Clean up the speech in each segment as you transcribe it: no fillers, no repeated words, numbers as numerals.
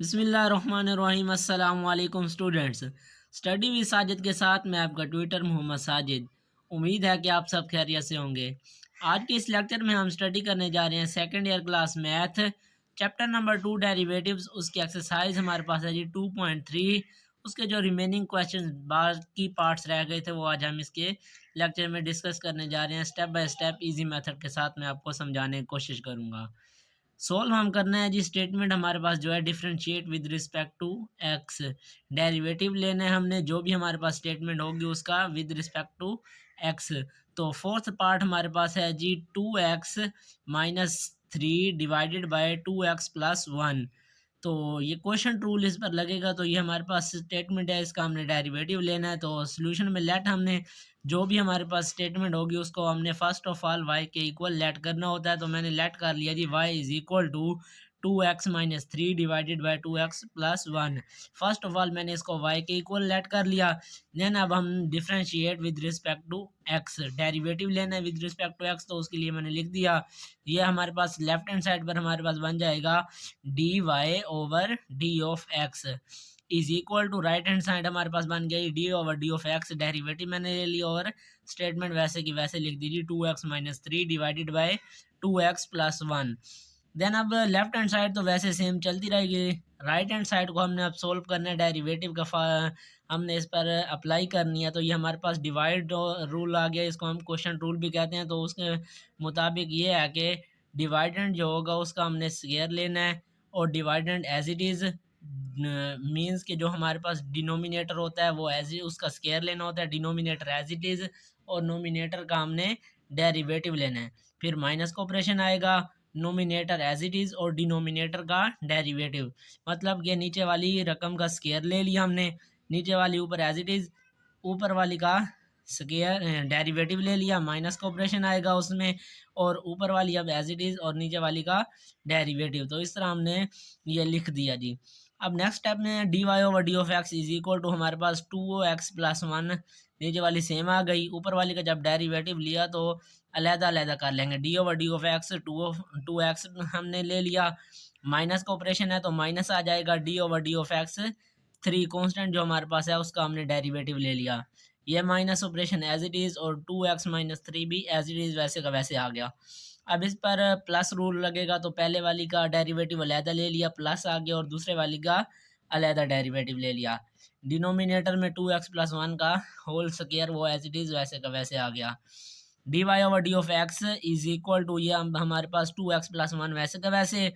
बिस्मिल्लाहिर्रहमानिर्रहीम। अस्सलाम वालेकुम स्टूडेंट्स। स्टडी विद साजिद के साथ मैं आपका ट्विटर मोहम्मद साजिद। उम्मीद है कि आप सब खैरियत से होंगे। आज के इस लेक्चर में हम स्टडी करने जा रहे हैं second year class math chapter number 2 derivatives. उसकी एक्सरसाइज हमारे पास है जी 2.3। उसके जो रिमेनिंग क्वेश्चन बाकी पार्ट्स रह गए थे वो आज हम इसके लेक्चर में डिस्कस करने जा रहे हैं। Step by step easy method के साथ मैं आपको समझाने की कोशिश करूँगा। सोल्व हम करना है जी। स्टेटमेंट हमारे पास जो है differentiate with respect to x. Derivative लेना है हमने, जो भी हमारे पास स्टेटमेंट होगी उसका विद रिस्पेक्ट टू एक्स। तो फोर्थ पार्ट हमारे पास है जी 2x-3 डिवाइडेड बाय 2x+1। तो ये क्वेश्चन रूल इस पर लगेगा। तो ये हमारे पास स्टेटमेंट है, इसका हमने डेरिवेटिव लेना है। तो सोल्यूशन में लेट हमने जो भी हमारे पास स्टेटमेंट होगी उसको हमने फर्स्ट ऑफ ऑल y के इक्वल लेट करना होता है। तो मैंने लेट कर लिया जी y is equal to 2x-3 divided by 2x+1। First of all मैंने इसको y के इक्वल लेट कर लिया। देन अब हम differentiate with respect to x, derivative लेना है विद रिस्पेक्ट टू x। तो उसके लिए मैंने लिख दिया, ये हमारे पास लेफ्ट हैंड साइड पर हमारे पास बन जाएगा dy/d(x) is equal to right hand side हमारे पास बन गई d/d(x). डेरिवेटिव मैंने ले लिया और स्टेटमेंट वैसे की वैसे लिख दीजिए 2x-3 divided by 2x+1। Then अब लेफ्ट हैंड साइड तो वैसे सेम चलती रहेगी। राइट हैंड साइड को हमने अब सोल्व करना है, डेरिवेटिव का हमने इस पर अप्लाई करनी है। तो ये हमारे पास डिवाइड रूल आ गया, इसको हम क्वेश्चन रूल भी कहते हैं। तो उसके मुताबिक ये है कि डिवाइडेंड जो होगा उसका हमने स्क्वायर लेना है और dividend as it is means कि जो हमारे पास डिनोमिनेटर होता है वो एज उसका स्क्वायर लेना होता है, डिनोमिनेटर एज इट इज़, और नोमिनेटर का हमने डेरिवेटिव लेना है। फिर माइनस का ऑपरेशन आएगा, नोमिनेटर एज इट इज़ और डिनोमिनेटर का डेरिवेटिव। मतलब कि नीचे वाली रकम का स्क्वायर ले लिया हमने, नीचे वाली ऊपर एज इट इज़, ऊपर वाली का स्क्वायर डेरिवेटिव ले लिया, माइनस का ऑपरेशन आएगा उसमें, और ऊपर वाली अब एज इट इज़ और नीचे वाली का डेरिवेटिव। तो इस तरह हमने ये लिख दिया जी। अब नेक्स्ट स्टेप में dy/d(x) इज इक्वल टू हमारे पास 2x+1, नीचे वाली सेम आ गई, ऊपर वाली का जब डेरिवेटिव लिया तो अलग-अलग कर लेंगे। dy/d(x) 2x हमने ले लिया, माइनस का ऑपरेशन है तो माइनस आ जाएगा, dy/d(x) 3 कांस्टेंट जो हमारे पास है उसका हमने डेरिवेटिव ले लिया। ये minus operation as it is और 2x-3 भी एज इट इज़ वैसे का वैसे आ गया। अब इस पर प्लस रूल लगेगा, तो पहले वाली का डेरिवेटिव अलहदा ले लिया, प्लस आ गया, और दूसरे वाली का अलहदा डेरिवेटिव ले लिया। डिनोमिनेटर में 2x+1 का होल स्क्वायर वो एज इट इज़ वैसे का वैसे आ गया। dy/d(x) इज इक्वल टू ये हमारे पास 2x+1 वैसे का वैसे।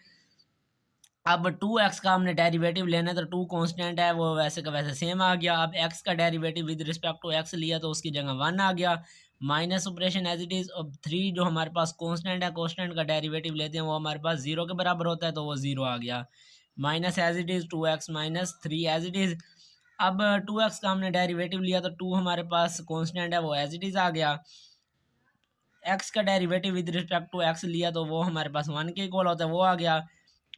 अब 2x का हमने डेरिवेटिव लेना है तो 2 कांस्टेंट है वो वैसे का वैसे सेम आ गया। अब x का derivative with respect to x लिया तो उसकी जगह 1 आ गया, minus operation as it is. अब 3 जो हमारे पास कांस्टेंट है, कांस्टेंट का डेरिवेटिव लेते हैं वो हमारे पास 0 के बराबर होता है तो वो 0 आ गया, minus as it is 2x-3 as it is. अब 2x का हमने डेरिवेटिव लिया तो 2 हमारे पास कांस्टेंट है वो एज इट इज़ आ गया। x का derivative with respect to x लिया तो वो हमारे पास 1 के इक्वल होता है, वो आ गया,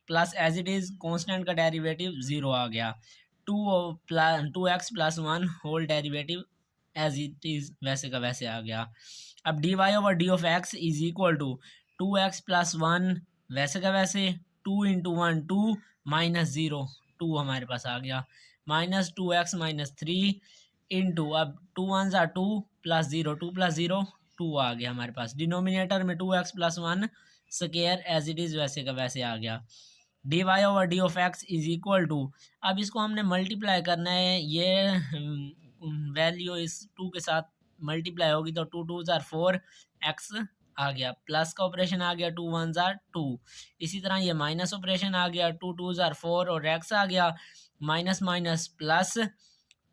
plus as it is constant का डेरिवेटिव 0 आ गया। 2x+1 whole derivative as it is वैसे का वैसे आ गया। अब dy/d(x) is equal to 2x+1 वैसे का वैसे, 2 × 1 2 -0 2 हमारे पास आ गया, माइनस 2x-3 इंटू, अब 2 1 2 प्लस 0 2 + 0 2 आ गया हमारे पास। डिनोमिनेटर में 2x+1 square as it is वैसे का वैसे आ गया। dy/d(x) इज इक्वल टू, अब इसको हमने मल्टीप्लाई करना है, ये वैल्यू इस 2 के साथ मल्टीप्लाई होगी तो 2 2 4 x आ गया, प्लस का ऑपरेशन आ गया 2 1 2। इसी तरह ये माइनस ऑपरेशन आ गया 2 2 4 और x आ गया, माइनस माइनस प्लस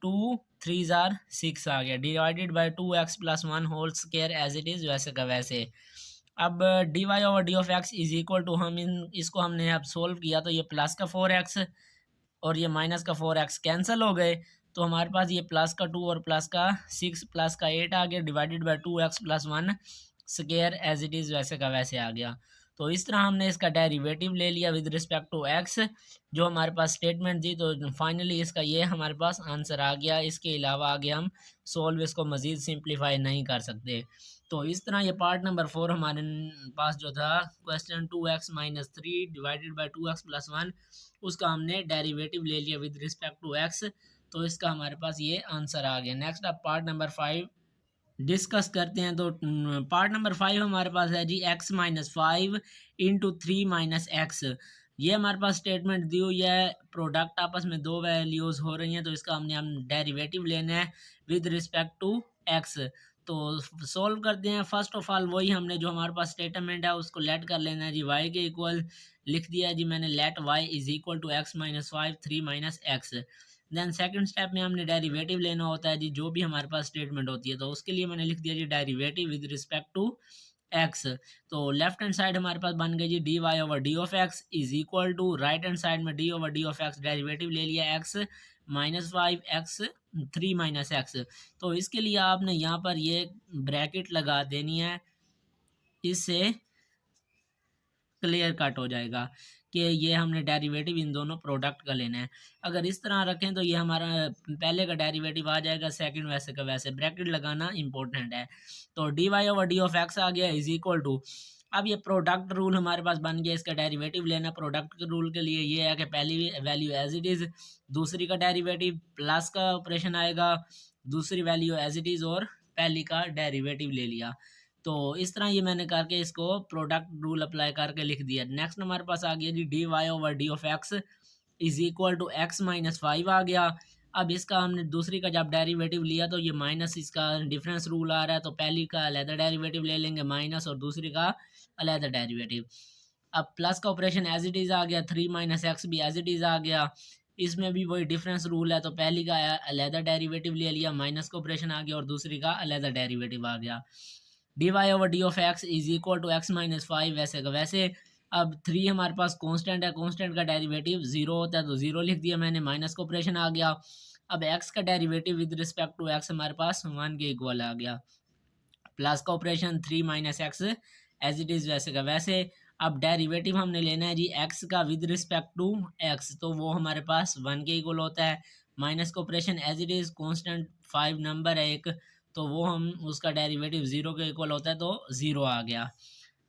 2 3 6 आ गया, divided by 2x+1 whole square as it is वैसे का वैसे। अब dy/d(x) इज इक्वल टू, हम इसको हमने अब सोल्व किया तो ये प्लस का 4x और ये माइनस का 4x कैंसिल हो गए, तो हमारे पास ये प्लस का 2 और प्लस का 6 प्लस का 8 आ गया, divided by 2x+1 square as it is वैसे का वैसे आ गया। तो इस तरह हमने इसका डेरिवेटिव ले लिया विद रिस्पेक्ट टू x, जो हमारे पास स्टेटमेंट थी। तो फाइनली इसका ये हमारे पास आंसर आ गया। इसके अलावा आगे हम सोल्व इसको मज़ीद सिंप्लीफाई नहीं कर सकते। तो इस तरह ये पार्ट नंबर 4 हमारे पास जो था question 2x-3 divided by 2x+1 उसका हमने डेरिवेटिव ले लिया विद रिस्पेक्ट टू x। तो इसका हमारे पास ये आंसर आ गया। नेक्स्ट अब पार्ट नंबर 5 डिस्कस करते हैं। तो पार्ट नंबर 5 हमारे पास है जी x-5 इंटू 3-x। ये हमारे पास स्टेटमेंट दी हुई है, प्रोडक्ट आपस में दो वैल्यूज़ हो रही हैं, तो इसका हम डेरिवेटिव लेना है विद रिस्पेक्ट टू x। तो सॉल्व करते हैं। फर्स्ट ऑफ ऑल वही हमने जो हमारे पास स्टेटमेंट है उसको लेट कर लेना है जी, y के इक्वल लिख दिया जी मैंने, let y is equal to x-5 3-x। Then second step में हमने डेरिवेटिव लेना होता है जी, जो भी हमारे पास स्टेटमेंट होती है, तो उसके लिए मैंने लिख दिया जी derivative with respect to x. तो लेफ्ट हैंड साइड हमारे पास बन गई जी d y over d of x is equal to right hand side में d over d of x derivative ले लिया x-5 x 3-x। तो इसके लिए आपने यहाँ पर ये ब्रैकेट लगा देनी है, इससे क्लियर कट हो जाएगा कि ये हमने डेरिवेटिव इन दोनों प्रोडक्ट का लेना है। अगर इस तरह रखें तो ये हमारा पहले का डेरिवेटिव आ जाएगा, सेकंड वैसे का वैसे, ब्रैकेट लगाना इंपॉर्टेंट है। तो d y over d of x आ गया इज इक्वल टू, अब ये प्रोडक्ट रूल हमारे पास बन गया, इसका डेरिवेटिव लेना। प्रोडक्ट के रूल के लिए ये है कि पहली वैल्यू एज इट इज़, दूसरी का डेरिवेटिव प्लस का ऑपरेशन आएगा, दूसरी वैल्यू एज इट इज़ और पहली का डेरिवेटिव ले लिया। तो इस तरह ये मैंने करके इसको प्रोडक्ट रूल अप्लाई करके लिख दिया। नेक्स्ट हमारे पास आ गया जी d y over d of x is equal to x-5 आ गया। अब इसका हमने दूसरी का जब डेरिवेटिव लिया तो ये माइनस इसका डिफरेंस रूल आ रहा है, तो पहली का अलहदा डेरिवेटिव ले लेंगे माइनस और दूसरी का अलहदा डेरिवेटिव। अब प्लस का ऑपरेशन एज इट इज़ आ गया, 3-x भी एज इट इज़ आ गया, इसमें भी वही डिफरेंस रूल है, तो पहली का अलहदा डेरिवेटिव ले लिया, माइनस का ऑपरेशन आ गया और दूसरी का अलहदा डेरिवेटिव आ गया। D y over d of x is equal to x-5 वैसे का वैसे। अब 3 हमारे पास कांस्टेंट है, कांस्टेंट का डेरिवेटिव 0 होता है, तो 0 लिख दिया मैंने, माइनस का ऑपरेशन आ गया। अब x का derivative with respect to x हमारे पास 1 के इक्वल आ गया, प्लस का operation 3-x as it is वैसे का वैसे। अब डेरिवेटिव हमने लेना है जी x का विद रिस्पेक्ट टू x, तो वो हमारे पास 1 के इक्वल होता है, माइनस का operation as it is constant 5 number है एक, तो वो हम उसका डेरिवेटिव 0 के इक्वल होता है, तो 0 आ गया।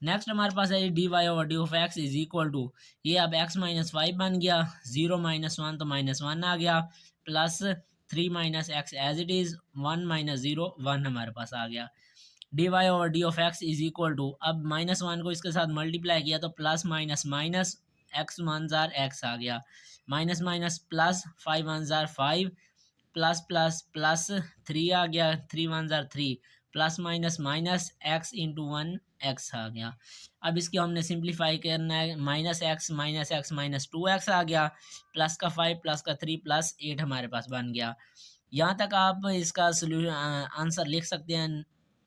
नेक्स्ट हमारे पास है d y over d of x is equal to, ये अब x-5 बन गया, 0-1 तो -1 आ गया, plus 3-x as it is, 1-0 1 हमारे पास आ गया। D y over d of x is equal to, अब -1 को इसके साथ मल्टीप्लाई किया तो plus minus minus, x1 x आ गया, minus minus plus, 5 5 plus plus plus 3 आ गया, 3 plus minus minus x into 1 x आ गया। अब इसकी हमने सिंप्लीफाई करना है, -x माइनस 2x आ गया, प्लस का 5 प्लस का 3 प्लस 8 हमारे पास बन गया। यहाँ तक आप इसका सोल्यूशन आंसर लिख सकते हैं,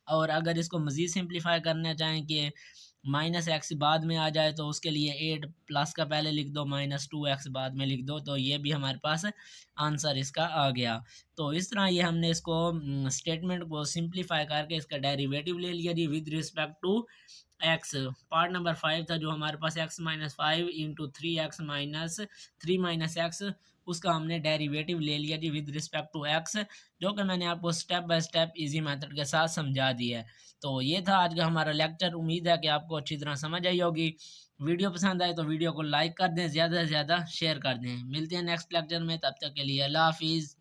और अगर इसको मज़ीद सिंप्लीफाई करना चाहें कि -x बाद में आ जाए तो उसके लिए 8 प्लस का पहले लिख दो, -2x बाद में लिख दो, तो ये भी हमारे पास आंसर इसका आ गया। तो इस तरह ये हमने इसको स्टेटमेंट को सिंप्लीफाई करके इसका डेरिवेटिव ले लिया जी with respect to x. Part number 5 था जो हमारे पास x-5 इंटू 3-x, उसका हमने डेरिवेटिव ले लिया जी विद रिस्पेक्ट टू एक्स, जो कि मैंने आपको step by step easy method के साथ समझा दिया है। तो ये था आज का हमारा लेक्चर, उम्मीद है कि आपको अच्छी तरह समझ आई होगी। वीडियो पसंद आए तो वीडियो को लाइक कर दें, ज़्यादा से ज़्यादा शेयर कर दें। मिलते हैं नेक्स्ट लेक्चर में, तब तक के लिए अल्लाह हाफिज़।